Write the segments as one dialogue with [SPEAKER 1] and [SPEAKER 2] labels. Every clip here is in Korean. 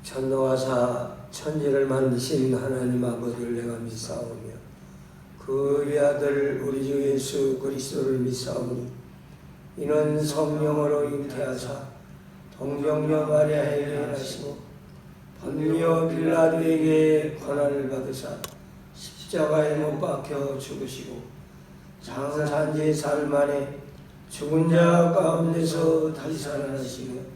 [SPEAKER 1] 천노하사 천지를 만드신 하나님 아버지를 내가 믿사오며 그 외아들 우리 주 예수 그리스도를 믿사오니 이는 성령으로 잉태하사 동정녀 마리아에게 일하시고 본요 빌라도에게 고난을 받으사 십자가에 못 박혀 죽으시고 장사한 지 사흘 만에 죽은 자 가운데서 다시 살아나시며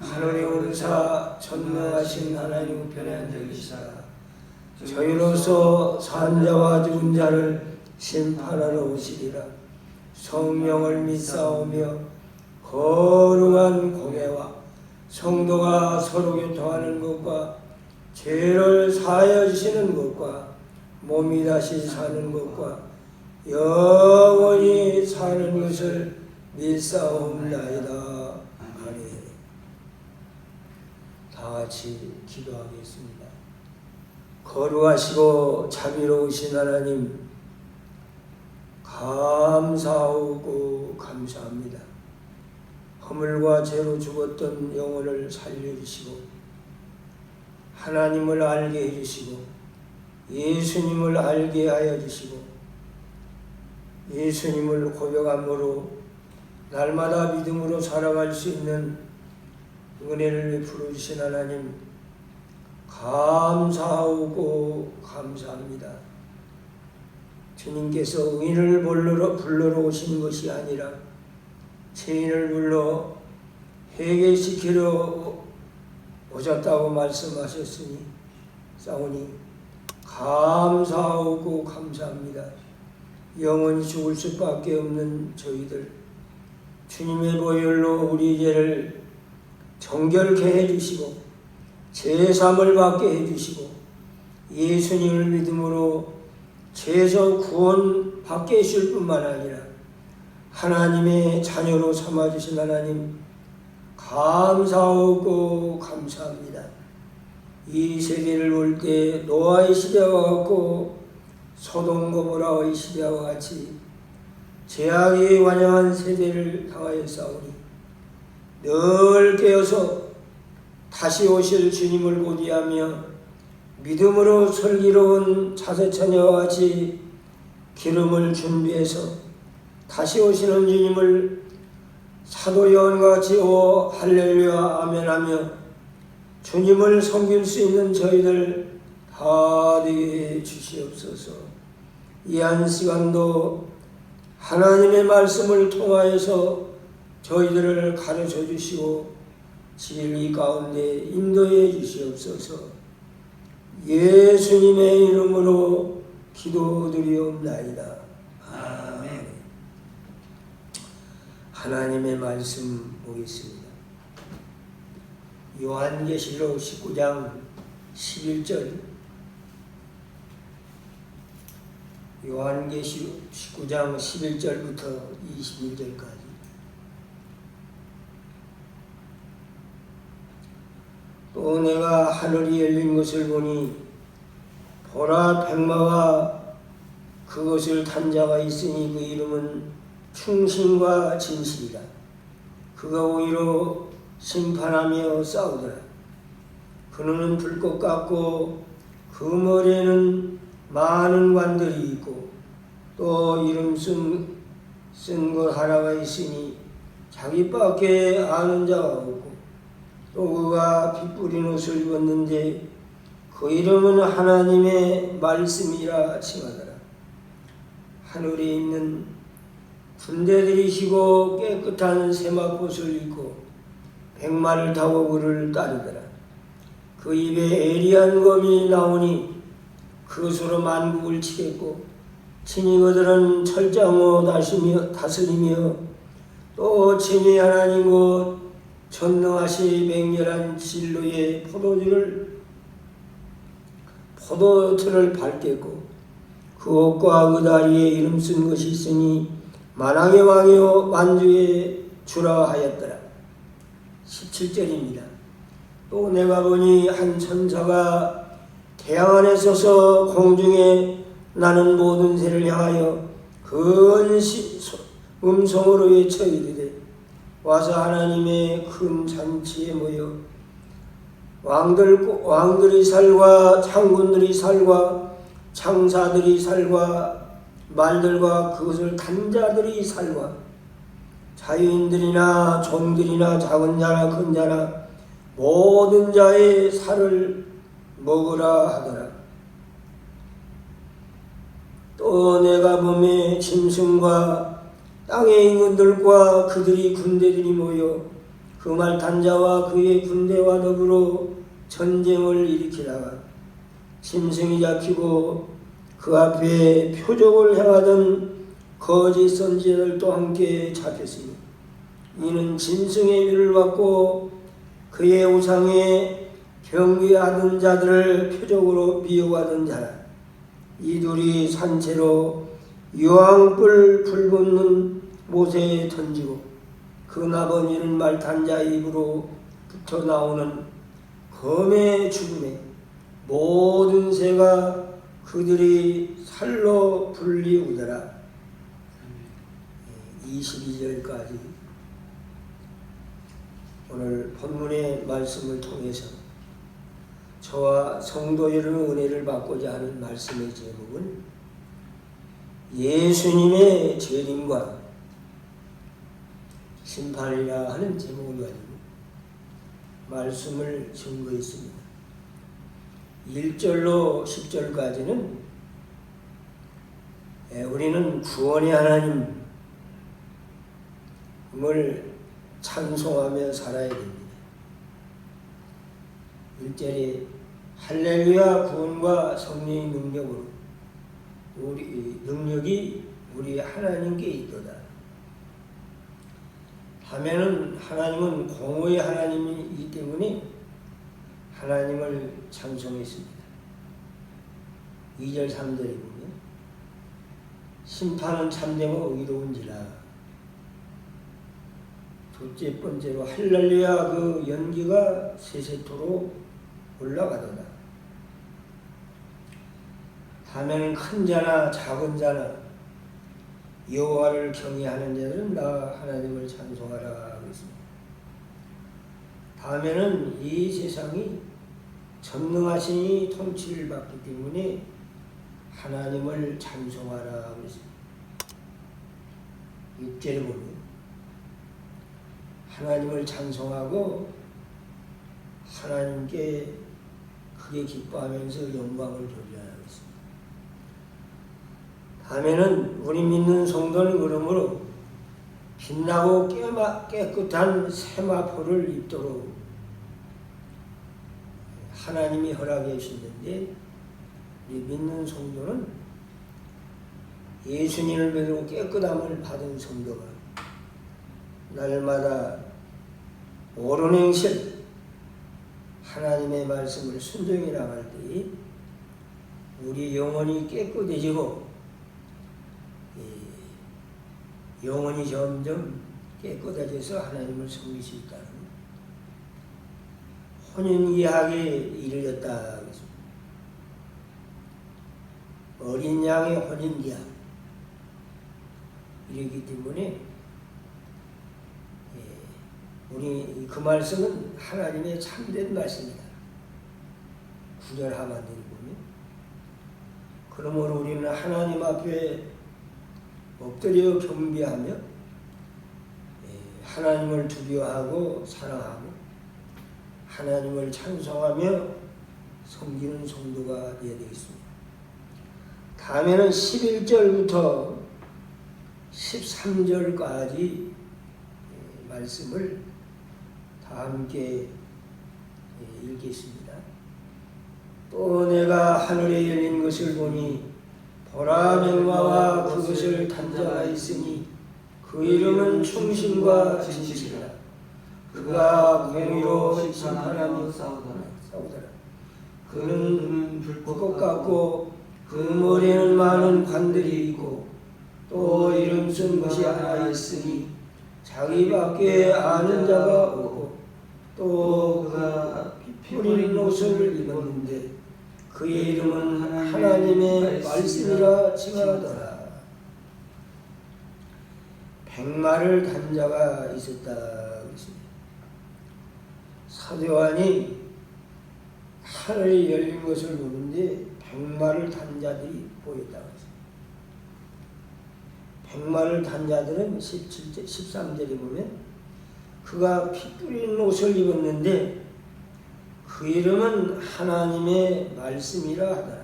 [SPEAKER 1] 하늘에 오르사 전능하신 하나님 우편에 앉아 계시다. 저희로서 산 자와 죽은 자를 심판하러 오시리라. 성령을 믿사오며 거룩한 공회와 성도가 서로 교통하는 것과 죄를 사하여 주시는 것과 몸이 다시 사는 것과 영원히 사는 것을 믿사옵나이다. 다같이 기도하겠습니다. 거룩하시고 자비로우신 하나님, 감사하고 감사합니다. 허물과 죄로 죽었던 영혼을 살려주시고 하나님을 알게 해주시고 예수님을 알게 하여 주시고 예수님을 고백함으로 날마다 믿음으로 살아갈 수 있는 은혜를 베풀어 주신 하나님, 감사하고 감사합니다. 주님께서 의인을 불러러 오신 것이 아니라 죄인을 불러 회개시키러 오셨다고 말씀하셨으니 싸우니 감사하고 감사합니다. 영원히 죽을 수밖에 없는 저희들, 주님의 보혈로 우리 죄를 정결케 해주시고 제사함을 받게 해주시고 예수님을 믿음으로 죄에서 구원 받게 해줄 뿐만 아니라 하나님의 자녀로 삼아주신 하나님, 감사하고 감사합니다. 이 세대를 볼 때 노아의 시대와 같고 소돔 고모라의 시대와 같이 죄악이 완영한 세대를 당하여 싸우니 늘 깨어서 다시 오실 주님을 고대하며 믿음으로 슬기로운 자세처녀와 같이 기름을 준비해서 다시 오시는 주님을 사도 요한과 같이 오 할렐루야 아멘 하며 주님을 섬길 수 있는 저희들 다 되게 주시옵소서. 이 한 시간도 하나님의 말씀을 통하여서 저희들을 가르쳐 주시고 진리 가운데 인도해 주시옵소서. 예수님의 이름으로 기도드리옵나이다. 아멘. 하나님의 말씀 보겠습니다. 요한계시록 19장 11절, 요한계시록 19장 11절부터 21절까지. 또 내가 하늘이 열린 것을 보니 보라 백마와 그것을 탄 자가 있으니 그 이름은 충신과 진실이라. 그가 오히려 심판하며 싸우더라. 그는 불꽃 같고 그 머리에는 많은 관들이 있고 또 이름 쓴 것 하나가 있으니 자기밖에 아는 자가 없고 또 그가 피 뿌린 옷을 입었는데 그 이름은 하나님의 말씀이라 칭하더라. 하늘에 있는 군대들이 희고 깨끗한 세마포옷을 입고 백마를 타고 그를 따르더라. 그 입에 예리한 검이 나오니 그것으로 만국을 치겠고 친히 그들은 철장으로 다스리며 또 친히 하나님 곧 전능하시 맹렬한 진로의 포도틀을 밟겠고 그 옷과 그 다리에 이름 쓴 것이 있으니 만왕의 왕이요 만주의 주라 하였더라. 17절입니다. 또 내가 보니 한 천사가 태양 안에 서서 공중에 나는 모든 새를 향하여 큰 음성으로 외쳐 이르되 와서 하나님의 큰 잔치에 모여 왕들이 살과 장군들이 살과 장사들이 살과 말들과 그것을 탄 자들이 살과 자유인들이나 종들이나 작은 자나 큰 자나 모든 자의 살을 먹으라 하더라. 또 내가 보매 짐승과 땅의 임금들과 그들이 군대들이 모여 그 말 탄 자와 그의 군대와 더불어 전쟁을 일으키다가 짐승이 잡히고 그 앞에 표적을 행하던 거짓 선지자들도 함께 잡혔으니 이는 짐승의 위를 받고 그의 우상에 경배하던 자들을 표적으로 미워하던 자라. 이 둘이 산채로 유황불 불붙는 못에 던지고 그 나번이는 말탄 자의 입으로 붙어 나오는 검의 죽음에 모든 새가 그들이 살로 불리우더라. 22절까지 오늘 본문의 말씀을 통해서 저와 성도 여러분의 은혜를 받고자 하는 말씀의 제목은 예수님의 재림과 심판이라 하는 제목을 가지고 말씀을 증거했습니다. 1절로 10절까지는 우리는 구원의 하나님을 찬송하며 살아야 됩니다. 1절에 할렐루야 구원과 성령의 능력으로 능력이 우리 하나님께 있도다 하면은 하나님은 공의의 하나님이기 때문에 하나님을 찬송했습니다. 2절 3절에 보면 심판은 참되고 의로운지라. 둘째 번째로 할렐루야 그 연기가 세세토록 올라가도다 하면은 큰 자나 작은 자나 여호와를 경외하는 자들은 나 하나님을 찬송하라 그랬습니다. 다음에는 이 세상이 전능하시니 통치를 받기 때문에 하나님을 찬송하라 그랬습니다. 6절에 보면 하나님을 찬송하고 하나님께 크게 기뻐하면서 영광을 돌리라 그랬습니다. 다음에는 우리 믿는 성도는 그러므로 빛나고 깨끗한 세마포를 입도록 하나님이 허락해 주셨는데 우리 믿는 성도는 예수님을 믿고 깨끗함을 받은 성도가 날마다 옳은 행실 하나님의 말씀을 순종해 나갈 때 우리 영혼이 깨끗해지고 영혼이 점점 깨끗해져서 하나님을 섬길 수 있다는 혼인계약에 이르렀다. 어린 양의 혼인계약 이르기 때문에 우리 그 말씀은 하나님의 참된 말씀이다. 9절 하반절을 보면 그러므로 우리는 하나님 앞에 엎드려 경배하며 하나님을 두려워하고 사랑하고 하나님을 찬송하며 섬기는 성도가 되어야 되겠습니다. 다음에는 11절부터 13절까지 말씀을 다 함께 읽겠습니다. 또 내가 하늘에 열린 것을 보니 보라 맹마와 그것을 탄 자가 있으니 그 이름은 충신과 진실이라. 그가 공의로 심판하며 싸우더라. 그는 불꽃 같고 그 머리에는 많은 관들이 있고 또 이름 쓴 것이 하나 있으니 자기밖에 아는 자가 없고 또 그가 피 흘린 옷을 입었는데 그의 이름은 하나님의 말씀이라 칭하더라. 백마를 탄 자가 있었다. 사도 요한이 하늘이 열린 것을 보는데 백마를 탄 자들이 보였다고 했어요. 백마를 탄 자들은 17절, 13절에 보면 그가 피 뿌린 옷을 입었는데 그 이름은 하나님의 말씀이라 하더라.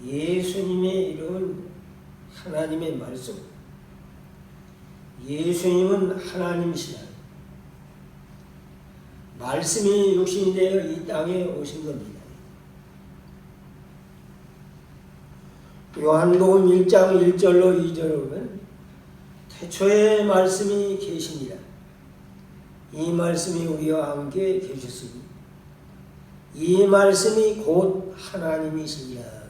[SPEAKER 1] 예수님의 이름은 하나님의 말씀. 예수님은 하나님이시다. 말씀이 육신이 되어 이 땅에 오신 겁니다. 요한복음 1장 1절로 2절로 보면 태초에 말씀이 계시니라. 이 말씀이 우리와 함께 계셨으니 이 말씀이 곧 하나님이시니라.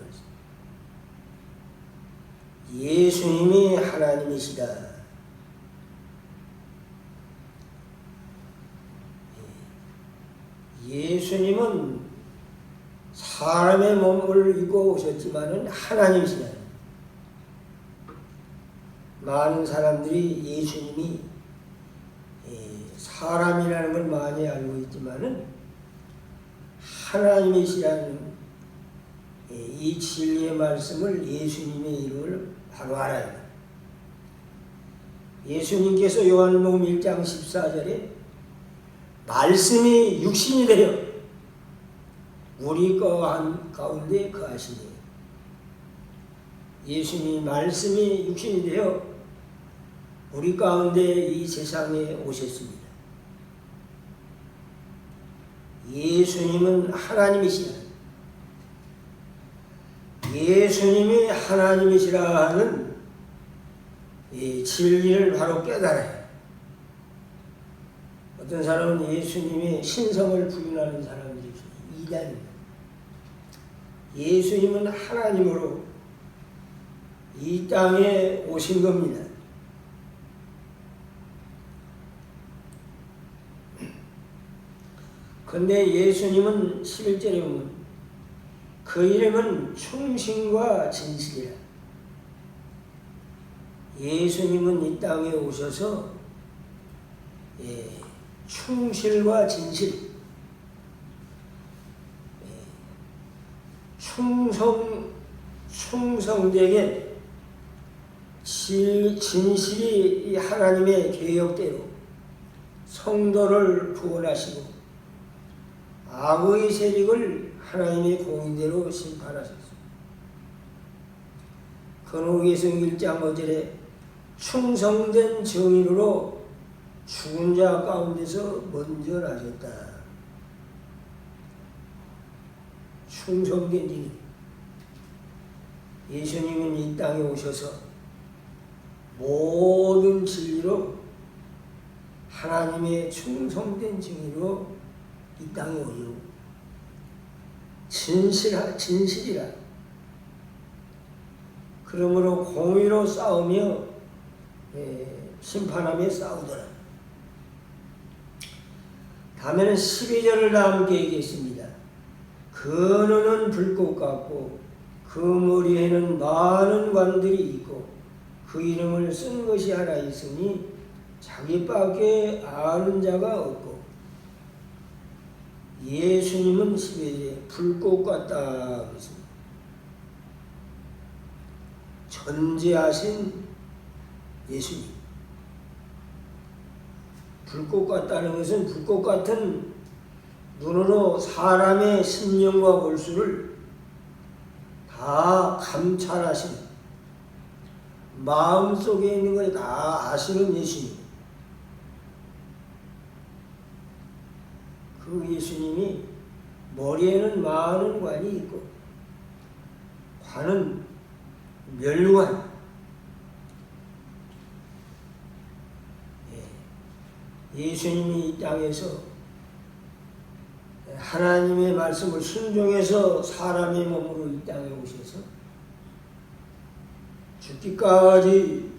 [SPEAKER 1] 예수님이 하나님이시다. 예수님은 사람의 몸을 입고 오셨지만은 하나님이시다. 많은 사람들이 예수님이 사람이라는 걸 많이 알고 있지만은 하나님이시라는 이 진리의 말씀을 예수님의 이름을 바로 알아야 합니다. 예수님께서 요한복음 1장 14절에 말씀이 육신이 되어 우리 가운데 거하시니 예수님 말씀이 육신이 되어 우리 가운데 이 세상에 오셨습니다. 예수님은 하나님이시라. 예수님이 하나님이시라 하는 이 진리를 바로 깨달아야 해요. 어떤 사람은 예수님의 신성을 부인하는 사람들이 있어요. 이단입니다. 예수님은 하나님으로 이 땅에 오신 겁니다. 그런데 예수님은 11절에 보면 그 이름은 충신과 진실이라. 예수님은 이 땅에 오셔서 충실과 진실, 충성되게 진실이 이 하나님의 계획대로 성도를 구원하시고 악의 세력을 하나님의 공의대로 심판하셨습니다. 건호계시록 1장 5절에 충성된 정의로 죽은 자 가운데서 먼저 나셨다. 충성된 일. 예수님은 이 땅에 오셔서 모든 진리로 하나님의 충성된 정의로 이 땅에 오시고 진실이라. 그러므로 공의로 싸우며 심판하며 싸우더라. 다음에는 12절을 다 함께 얘기했습니다. 그 눈은 불꽃 같고 그 머리에는 많은 관들이 있고 그 이름을 쓴 것이 하나 있으니 자기밖에 아는 자가 없고 예수님은 12절에 불꽃 같다 그랬습니다. 전지하신 예수님. 불꽃 같다는 것은 불꽃 같은 눈으로 사람의 심령과 골수를 다 감찰하시는, 마음속에 있는 걸 다 아시는 예수님. 그 예수님이 머리에는 많은 관이 있고 관은 멸관. 예수님이 이 땅에서 하나님의 말씀을 순종해서 사람의 몸으로 이 땅에 오셔서 죽기까지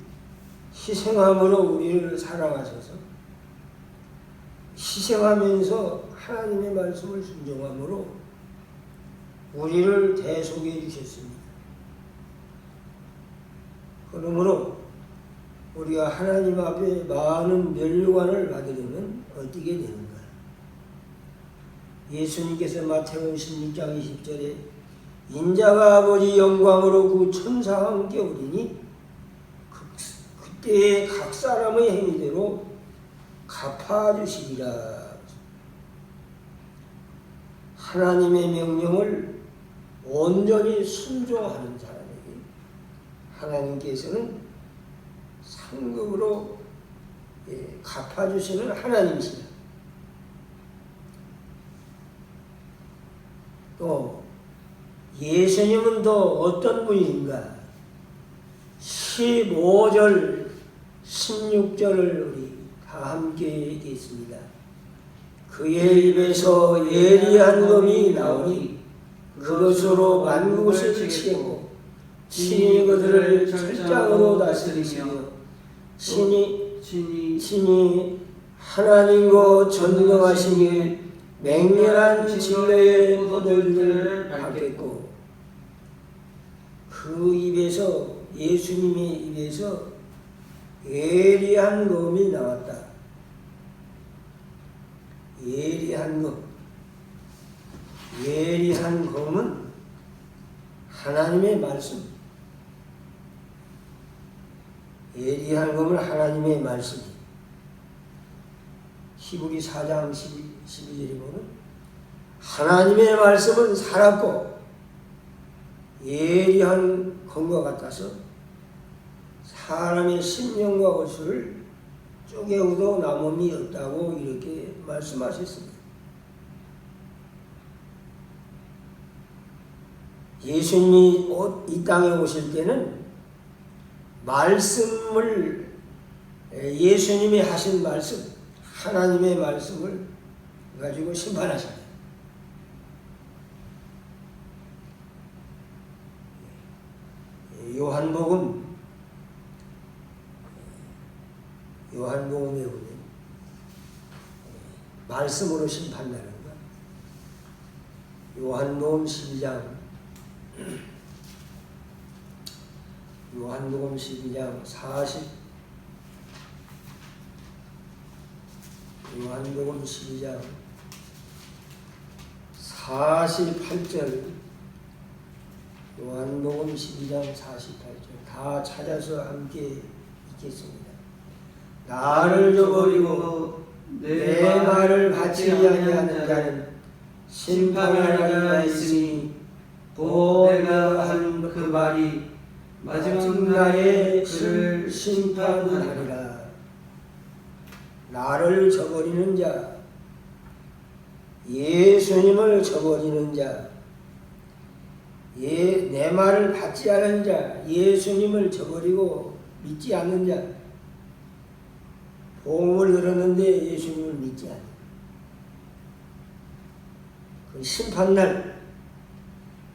[SPEAKER 1] 희생함으로 우리를 사랑하셔서 희생하면서 하나님의 말씀을 순종함으로 우리를 대속해 주셨습니다. 그러므로 우리가 하나님 앞에 많은 멸관을 받으려면 어떻게 되는가? 예수님께서 마태복음 16장 20절에 인자가 아버지 영광으로 그 천사와 함께 오리니 그때의 각 사람의 행위대로 갚아주시리라. 하나님의 명령을 온전히 순종하는 사람에게 하나님께서는 상급으로 갚아주시는 하나님이시다. 또 예수님은 또 어떤 분인가? 15절 16절을 우리 다 함께 읽겠습니다. 그의 입에서 예리한 검이 나오니 그것으로 만국을 치고 친히 그들을 철장으로 다스리시며 친히 하나님과 전능하시니 맹렬한 진노의 포도주를 받겠고, 그 입에서 예수님의 입에서 예리한 검이 나왔다. 예리한 검. 예리한 검은 하나님의 말씀. 예리한 검은 하나님의 말씀. 히브리 4장 12절에 보면 하나님의 말씀은 살았고 예리한 검과 같아서 사람의 심령과 골수를 쪼개어도 남음이 없다고 이렇게 말씀하셨습니다. 예수님이 이 땅에 오실 때는 말씀을, 예수님이 하신 말씀, 하나님의 말씀을 가지고 심판하셨다. 요한복음에 보면 말씀으로 심판하는 것. 요한복음 12장 40 요한복음 12장 48절 요한복음 12장 48절 다 찾아서 함께 읽겠습니다. 나를 저버리고 내 말을 받지 아니하는 자는 심판하리라 했으니 또 내가 한 그 말이 마지막 날에 그를 심판하리라. 나를 저버리는 자, 예수님을 저버리는 자, 내 말을 받지 않은 자, 예수님을 저버리고 믿지 않는 자, 복음을 들었는데 예수님을 믿지 않는 그 심판날,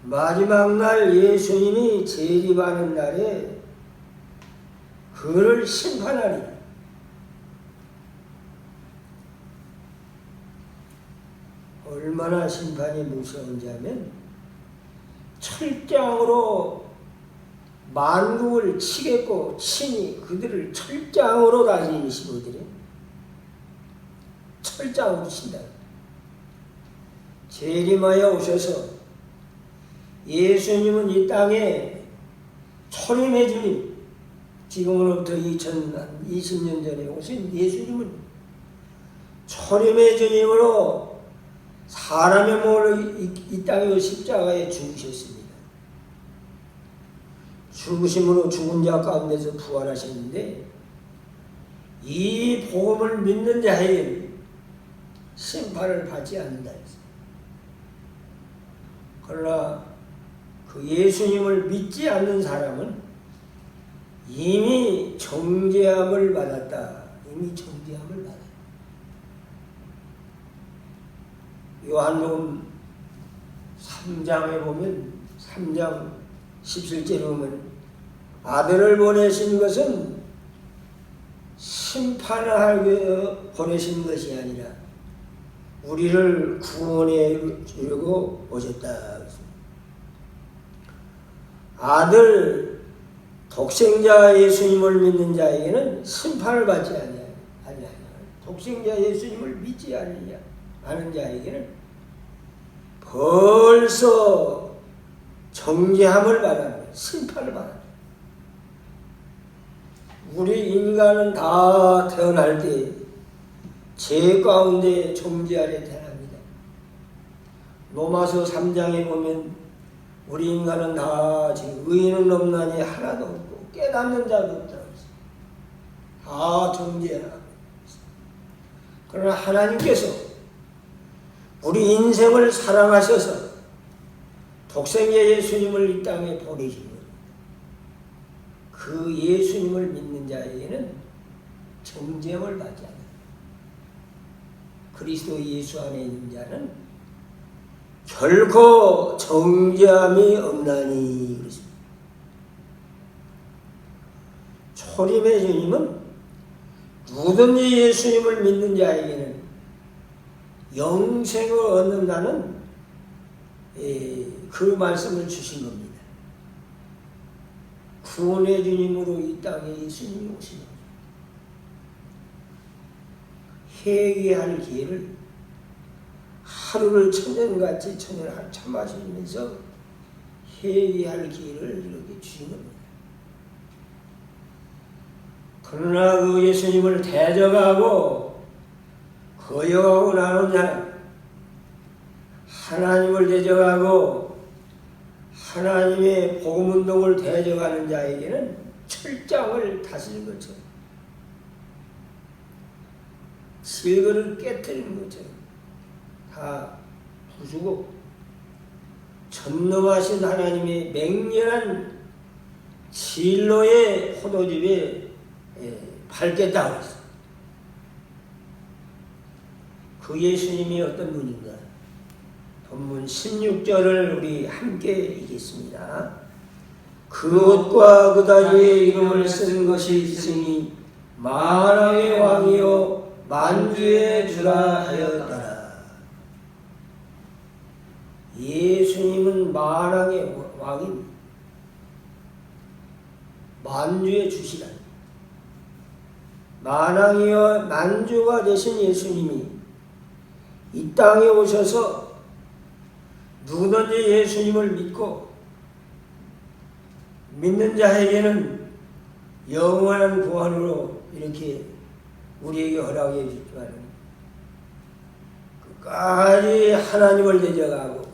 [SPEAKER 1] 마지막 날 예수님이 재림하는 날에 그를 심판하리라. 얼마나 심판이 무서운지 하면 철장으로 만국을 치겠고 친히 그들을 철장으로 다스리시거든요. 철장으로 친다. 재림하여 오셔서 예수님은 이 땅에 초림의 주님, 지금으로부터 2020년 전에 오신 예수님은 초림의 주님으로 사람의 몸으로 이 땅의 십자가에 죽으셨습니다. 죽으심으로 죽은 자 가운데서 부활하셨는데 이 복음을 믿는 자에게 심판을 받지 않는다 했어요. 그러나 그 예수님을 믿지 않는 사람은 이미 정죄함을 받았다. 이미 정죄함을 받았다. 요한복음 3장에 보면 3장 17절에 보면 아들을 보내신 것은 심판하기 보내신 것이 아니라 우리를 구원해 주려고 오셨다. 아들 독생자 예수님을 믿는 자에게는 심판을 받지 아니하냐. 독생자 예수님을 믿지 않는 자에게는 벌써 정죄함을 받았네. 심판을 받았네. 우리 인간은 다 태어날 때 죄 가운데 정죄 아래 태어납니다. 로마서 3장에 보면 우리 인간은 다 지금 의인은 없나니 하나도 없고 깨닫는 자도 없다고 했어요. 다 정죄하고. 그러나 하나님께서 우리 인생을 사랑하셔서 독생자 예수님을 이 땅에 보내신 거예요. 그 예수님을 믿는 자에게는 정죄함을 받지 않아요. 그리스도 예수 안에 있는 자는 결코 정죄함이 없나니 그랬습니다. 초림의 주님은 누구든지 예수님을 믿는 자에게는 영생을 얻는다는 그 말씀을 주신 겁니다. 구원의 주님으로 이 땅에 예수님이 오신 겁니다. 회개할 기회를 하루를 천년같이 천년을 참아주면서 회개할 기회를 이렇게 주신 겁니다. 그러나 그 예수님을 대적하고 거역하고 나눈 자는 하나님을 대적하고 하나님의 복음운동을 대적하는 자에게는 철장을 다스리는 것처럼 질그릇을 깨뜨리는 것처럼 다 부수고 전능하신 하나님의 맹렬한 진로의 포도즙에 밟겠다고 했어요. 그 예수님이 어떤 분인가? 본문 16절을 우리 함께 읽겠습니다. 그 옷과 그 다리에 이름을 쓴 것이 있으니 만왕의 왕이요 만주의 주라 하였더라. 예수님은 만왕의 왕인 만주의 주시라. 만왕이여 만주가 되신 예수님이 이 땅에 오셔서 누구든지 예수님을 믿고 믿는 자에게는 영원한 구원으로 이렇게 우리에게 허락해 주지만 끝까지 하나님을 대적하고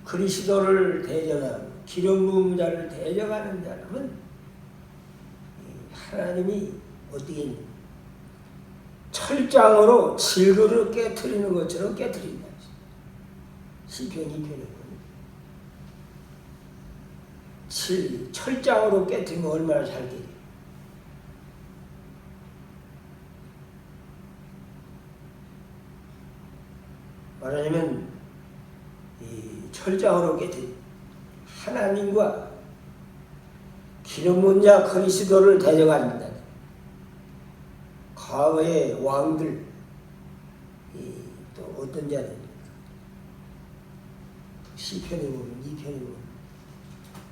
[SPEAKER 1] 그리스도를 대적하고 기름 부은 자를 대적하는 사람은 하나님이 어떻게 철장으로 질그릇을 깨트리는 것처럼 깨트린다. 시편 2편에 보면 철장으로 깨트리면 얼마나 잘 되냐. 말하자면 이 철장으로 깨트린 하나님과 기름 부은 자 그리스도를 대적한다. 과거의 왕들 또 어떤 자들 시편에 보면 2편에 보면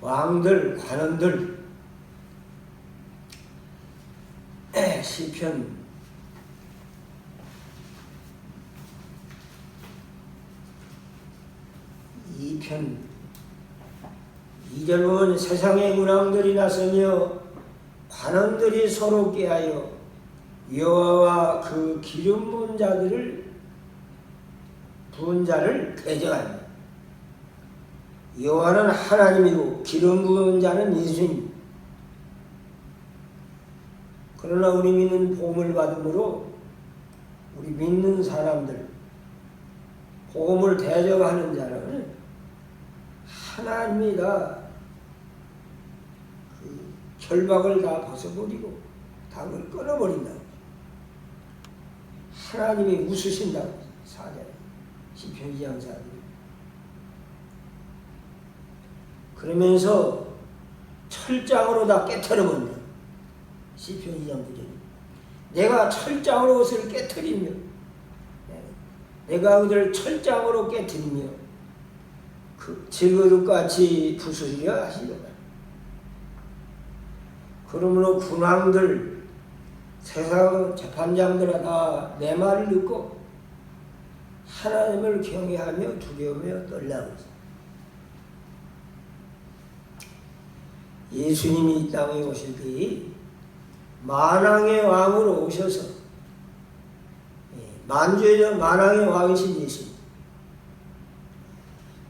[SPEAKER 1] 왕들 관원들 시편 2편 2절 보면 세상의 문왕들이 나서며 관원들이 서로 꾀하여 여호와와 그 기름 부은 자들을 부은 자를 대적한다. 여호와는 하나님이고 기름 부은 자는 예수님. 그러나 우리 믿는 복음을 받음으로 우리 믿는 사람들 복음을 대적하는 자는 하나님이 다 그 결박을 다 벗어버리고 다 그걸 끊어버린다. 하나님이 웃으신다고 사자에 시편 2장 4절. 그러면서 철장으로 다 깨트려버린다. 시편 2장 9절. 내가 철장으로 옷을 깨트리며 내가 그들을 철장으로 깨트리며 그 질그릇같이 부수리라 하시도다. 그러므로 군왕들 세상 재판장들아 다 내 말을 듣고 하나님을 경외하며 두려우며 떨라고 했어요. 예수님이 이 땅에 오실 때 만왕의 왕으로 오셔서 만주의 만왕의 왕이신 예수님,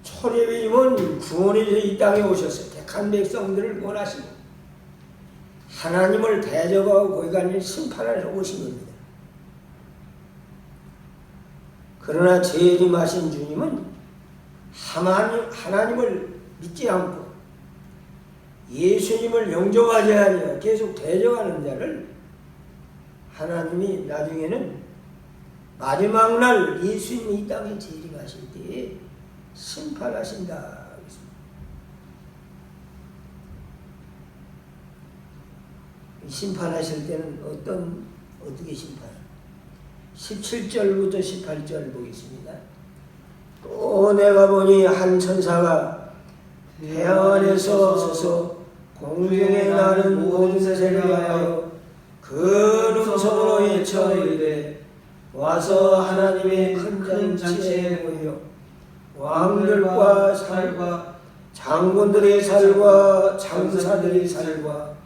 [SPEAKER 1] 초려임은 구원해서 이 땅에 오셔서 택한 백성들을 원하시고 하나님을 대적하고 거기가 아닌 심판하러 오신 겁니다. 그러나 재림하신 주님은 하나님을 믿지 않고 예수님을 영접하지 아니하여 계속 대적하는 자를 하나님이 나중에는 마지막 날 예수님이 이 땅에 재림하실 때에 심판하신다. 심판하실 때는 어떻게 심판? 17절부터 18절 보겠습니다. 또 내가 보니 한 천사가 태안에서 서서 공중에 나는 모든 새를 하여 그 음성으로 외쳐 이르되 와서 하나님의 큰 잔치에 모여 왕들과 살과 장군들의 살과 장사들의 살과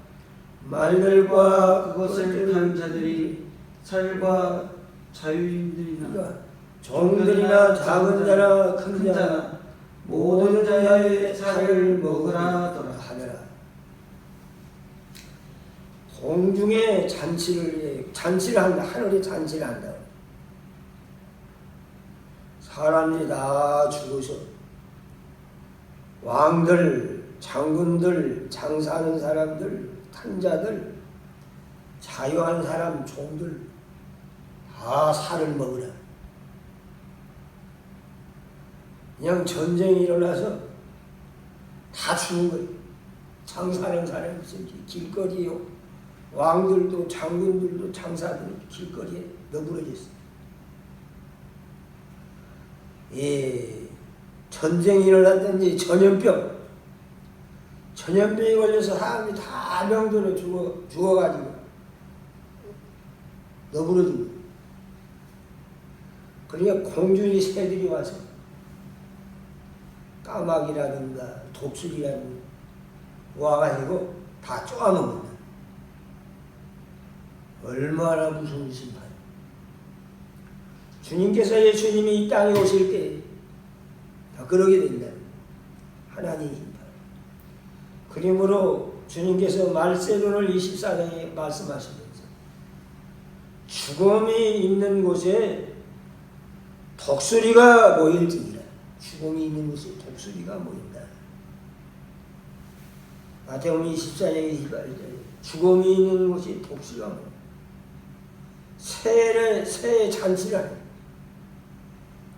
[SPEAKER 1] 말들과 그것을 탄 자들이 살과 자유인들이나 종들이나 작은 자나 큰 자나 모든 자의 살을 먹으라 하더라. 공중에 잔치를 한다. 하늘에 잔치를 한다. 사람들이 다 죽어서 왕들, 장군들, 장사하는 사람들, 탄자들, 자유한 사람, 종들 다 살을 먹으라. 그냥 전쟁이 일어나서 다 죽은 거예요. 장사하는 사람이 길거리요. 왕들도 장군들도 장사들도 길거리에 너부러졌어요. 전쟁이 일어났든지 전염병이 걸려서 사람이 다 병들어 죽어가지고 너부러진 거예요. 그러니까 공중의 새들이 와서 까마귀라든가 독수리라든가 와가지고 다 쪼아먹는다. 얼마나 무서운 심판. 예수님이 이 땅에 오실 때 다 그러게 된다. 하나님의 심판. 그러므로 주님께서 말세론을 24장에 말씀하시면서 죽음이 있는 곳에 독수리가 모일지니라. 죽음이 있는 곳에 독수리가 모인다. 마태복음 24장 28절 죽음이 있는 곳에 독수리가 모인다. 새의 잔치를 하는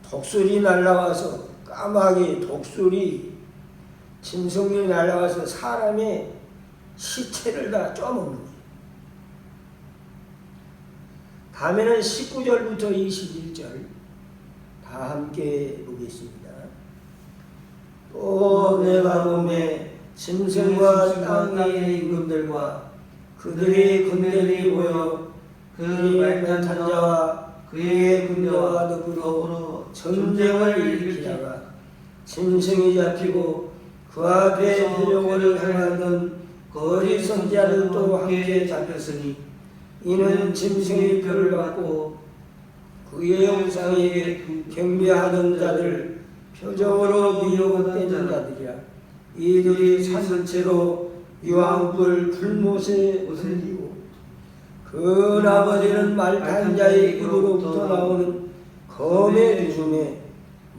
[SPEAKER 1] 독수리 날아와서 까마귀, 독수리, 짐승이 날아와서 사람의 시체를 다 쪼아먹는 거예요. 다음에는 19절부터 21절 다 함께 보겠습니다. 또 내가 보매 짐승과 땅 위의 임금들과 그들의 군대들이 모여 그 말탄 자와 그의 군대와 더불어 전쟁을 일으키다가 짐승이 잡히고 그 앞에 회령을 행하던 거짓 선지자들도 함께 잡혔으니 이는 짐승의 표를 받고 그의 형상에게 경배하던 자들 표정으로 미혹된 자들이라. 이들이 산채로 유황불 불못에 옷을 입고 그 나머지는 말탄 자의 입으로부터 나오는 검의 주중에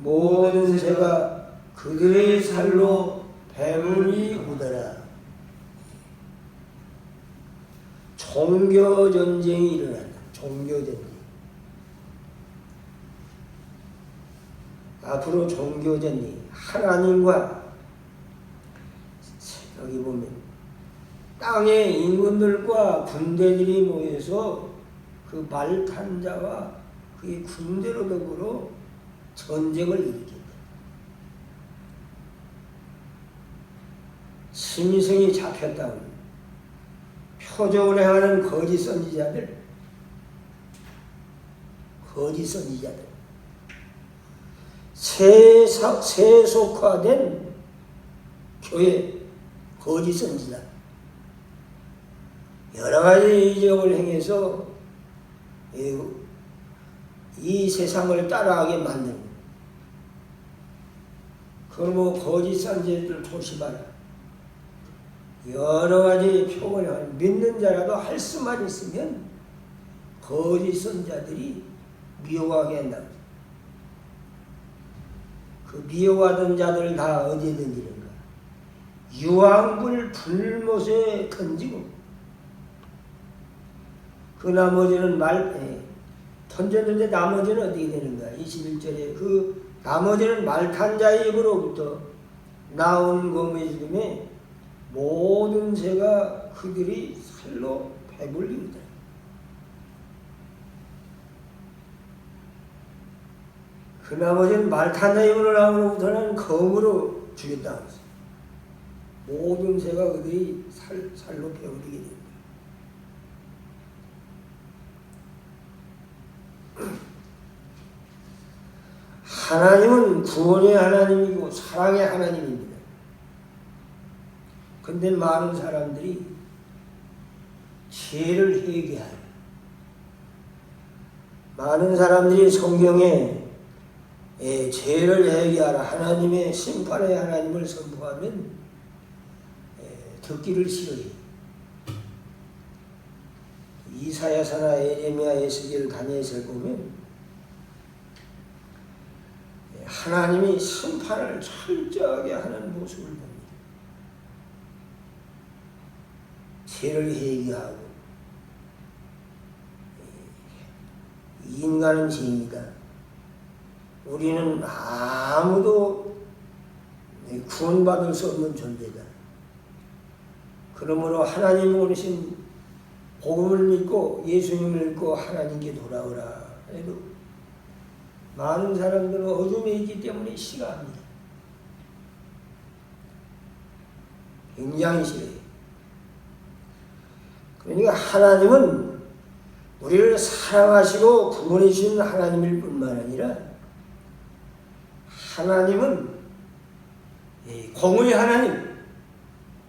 [SPEAKER 1] 모든 새가 그들의 살로 배물이 오더라. 종교전쟁이 일어난다. 종교전쟁. 앞으로 종교전쟁. 하나님과 여기 보면 땅의 인군들과 군대들이 모여서 그 말탄 자와 그의 군대로 더불어 전쟁을 일으킨다. 짐승이 잡혔다고 표적을 행하는 거짓 선지자들 세속화된 교회, 거짓 선지자, 여러 가지 이적을 행해서 이 세상을 따라하게 만드는, 그러므로 거짓 선지자들 조심하라. 여러 가지 표현을 믿는 자라도 할 수만 있으면 거짓 선지자들이 미혹하게 한다. 그 미혹하던 자들 다 어디에 던지는가? 유황불 불못에 던지고, 그 나머지는 던졌는데 나머지는 어떻게 되는가? 21절에 그 나머지는 말탄 자의 입으로부터 나온 검의 죽음에 모든 새가 그들이 살로 배불리우더라. 그 나머지는 말탄 자의 입으로 나오로부터는 검으로 죽였다고 했어요. 모든 새가 그들이 살로 배불리게 됩니다. 하나님은 구원의 하나님이고 사랑의 하나님입니다. 근데 많은 사람들이 죄를 회개하여, 많은 사람들이 성경에 죄를 회개하라, 하나님의 심판의 하나님을 선포하면 듣기를 싫어해요. 이사야서나 예레미야, 에스겔, 다니엘서를 보면 하나님이 심판을 철저하게 하는 모습을 봅니다. 죄를 회개하고, 인간은 죄인이다. 우리는 아무도 구원받을 수 없는 존재다. 그러므로 하나님 오르신 복음을 믿고 예수님을 믿고 하나님께 돌아오라 해도 많은 사람들은 어둠에 있기 때문에 싫어합니다. 굉장히 싫어요. 그러니까 하나님은 우리를 사랑하시고 구원해 주신 하나님일 뿐만 아니라 하나님은 공의 하나님,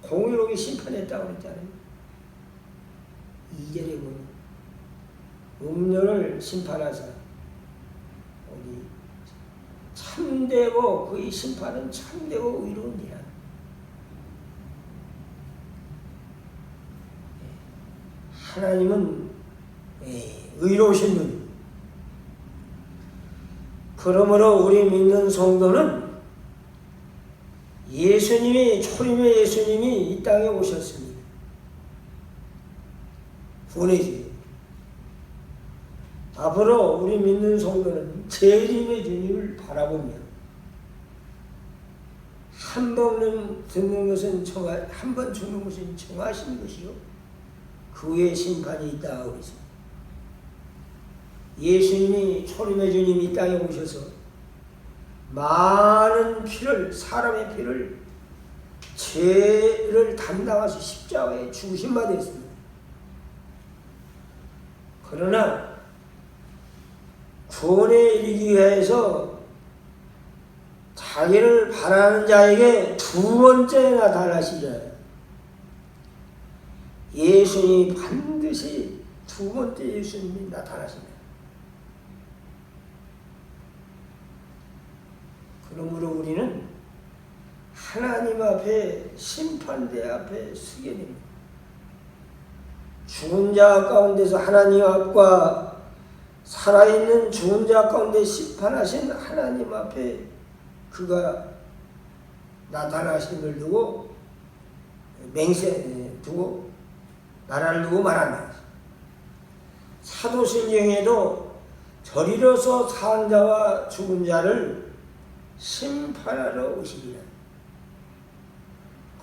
[SPEAKER 1] 공의롭게 심판했다고 그랬잖아요. 2절에 보면 음료를 심판하사 참되고 그의 심판은 참되고 의로우니라. 하나님은 의로우신 분. 그러므로 우리 믿는 성도는 초림의 예수님이 이 땅에 오셨습니다. 구원해 주세요. 앞으로 우리 믿는 성도는 재림의 주님을 바라보며 한 번 듣는 것은 한 번 죽는 것은 정하신 것이요 그 후에 심판이 있다 하고 있습니다. 예수님이 초림의 주님이 이 땅에 오셔서 많은 피를, 사람의 피를, 죄를 담당하시 십자가에 죽으신 바 되었습니다. 그러나 구원에 이르기 위해서 자기를 바라는 자에게 두 번째 나타나시자. 예수님이 반드시 두 번째 예수님이 나타나십니다. 그러므로 우리는 하나님 앞에, 심판대 앞에 서게 됩니다. 죽은 자 가운데서 하나님 앞과 살아있는 죽은 자 가운데 심판하신 하나님 앞에 그가 나타나심을 두고 두고 나라를 두고 말한다. 사도신경에도 저리로서 산 자와 죽은 자를 심판하러 오시리라.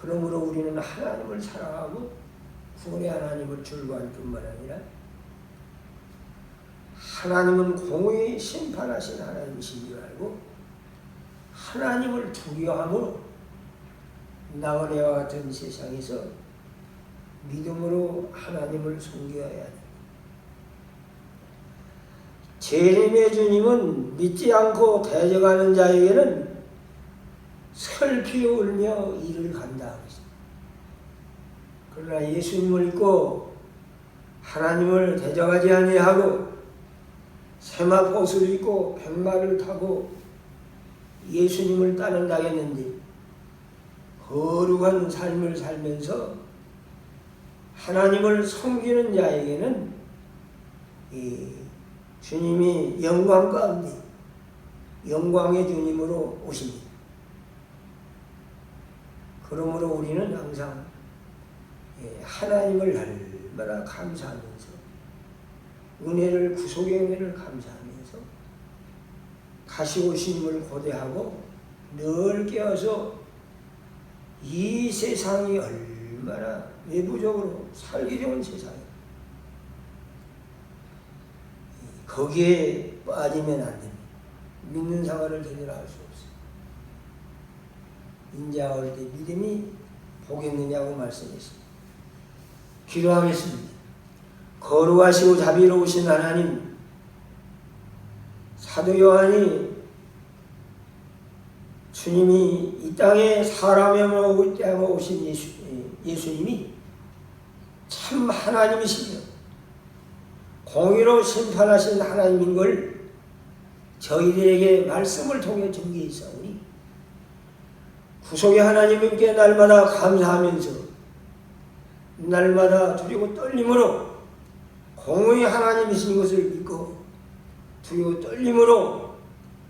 [SPEAKER 1] 그러므로 우리는 하나님을 사랑하고 구원의 하나님을 즐거워할 뿐만 아니라 하나님은 공의에 심판하신 하나님이신 줄 알고 하나님을 두려워함으로 나그네와 같은 세상에서 믿음으로 하나님을 섬겨야 합니다. 재림의 주님은 믿지 않고 대적하는 자에게는 슬피 울며 이를 간다. 그러나 예수님을 믿고 하나님을 대적하지 아니하고 세마포수를 입고 백마를 타고 예수님을 따른다겠는데 거룩한 삶을 살면서 하나님을 섬기는 자에게는 주님이 영광 가운데 영광의 주님으로 오십니다. 그러므로 우리는 항상 하나님을 날마다 감사하면서 은혜를 구속의 은혜를 감사하면서 다시 오심을 고대하고 늘 깨어서 이 세상이 얼마나 외부적으로 살기 좋은 세상이에요. 거기에 빠지면 안 됩니다. 믿는 생활을 제대로 할 수 없어요. 인자할 때 믿음이 보겠느냐고 말씀했습니다. 기도하겠습니다. 거룩하시고 자비로우신 하나님, 사도 요한이 주님이 이 땅에 사람의 몸으로 오신 예수님이 참 하나님이시며 공의로 심판하신 하나님인 걸 저희들에게 말씀을 통해 전개했사오니 구속의 하나님께 날마다 감사하면서 날마다 두리고 떨림으로 공의의 하나님이신 것을 믿고 두리고 떨림으로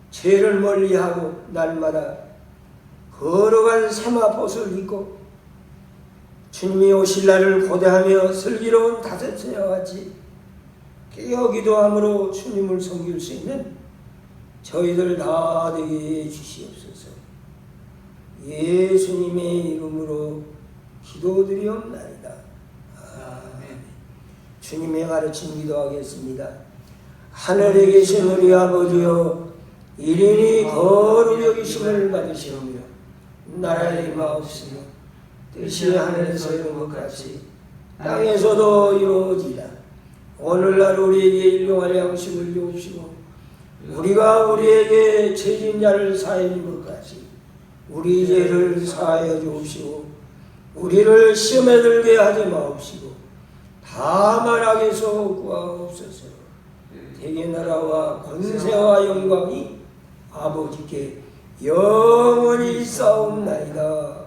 [SPEAKER 1] 죄를 멀리하고 날마다 거룩한 세마포수를 입고 주님이 오실 날을 고대하며 슬기로운 다섯새와 같이 깨어 기도함으로 주님을 섬길 수 있는 저희들 다 되게 해주시옵소서. 예수님의 이름으로 기도드리옵나이다. 아멘. 주님의 가르침 기도하겠습니다. 하늘에 계신 우리 아버지여, 이름이 거룩히 여기심을 받으시오며 나라의 임하옵시며 뜻이 하늘에서 이룬 것 같이 땅에서도 이루어지라. 오늘날 우리에게 일용할 양식을 주옵시고 우리가 우리에게 죄진 자를 사하여 준 것 같이 우리 죄를 사하여 주옵시고 우리를 시험에 들게 하지 마옵시고 다만 악에서 구하옵소서. 대개 나라와 권세와 영광이 아버지께 영원히 있사옵나이다.